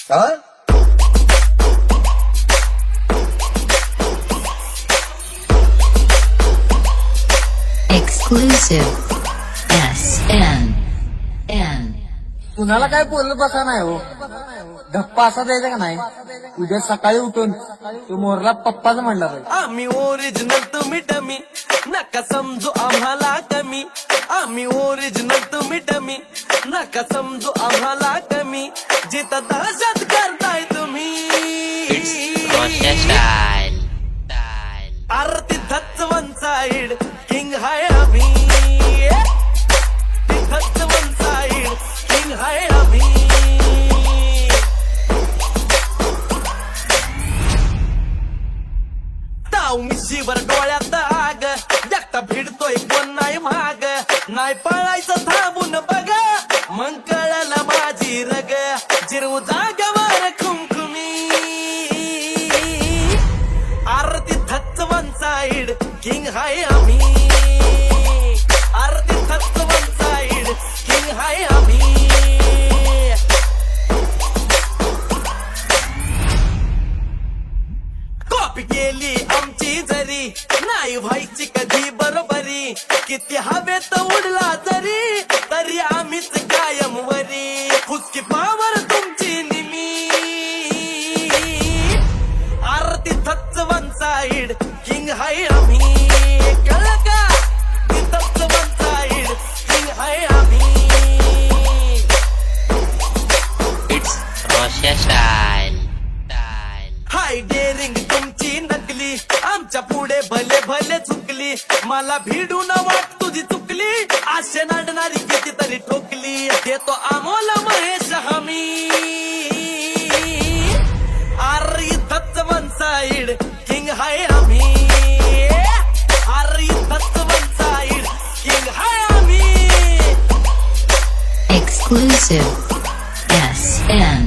Exclusive SN. कुणाला काय बोलत बसा नाही हो. धप्पा असा द्यायचा का नाही. उद्या सकाळी उठून तू मोरला पप्पाच म्हणला पाहिजे. आम्ही ओरिजिनल तुम्ही डमी, नका समजू आम्हाला कमी. आम्ही ओरिजिनल तुम्ही डमी, नका समजू आम्हाला कमी. जिथं दहशत करताय तुम्ही आरती तिथंच वन साइड किंग हाय आम्ही. तिथंच वन साइड किंग हाय आम्ही. मिशीवर डोळ्यात आग, एकटा भिडतोय कोण नाही माग. नाही पळायचं थांबून बघ, मग कळलं माझी रग. जिरवू जागेवर खुमखुमी आरती थच वन साइड किंग हाय आम्ही. आरती थच वन साइड किंग हाय आम्ही. कॉपी केली आमची जरी, नाही व्हायची कधी बरोबरी. किती हवेत उडला जरी, तरी आम्हीच कायम वरी. फुसकी पावर तुमची निमी आरती थच वन साइड किंग हाय आम्ही. कळलं का? तिथंच वन साइड किंग हाय आम्ही. हाय डेअरिंग तुमची नकली, आमच्या पुढे भले भले चुकली. मला भिडून वाट तुझी चुकली, आशे नाडणारी कितीतरी ठोकली. देतो आमोल महेश हमी. आरी थच वन साइड किंग हाय आम्ही. आरी थच वन साइड किंग हाय आम्ही. Exclusive SN.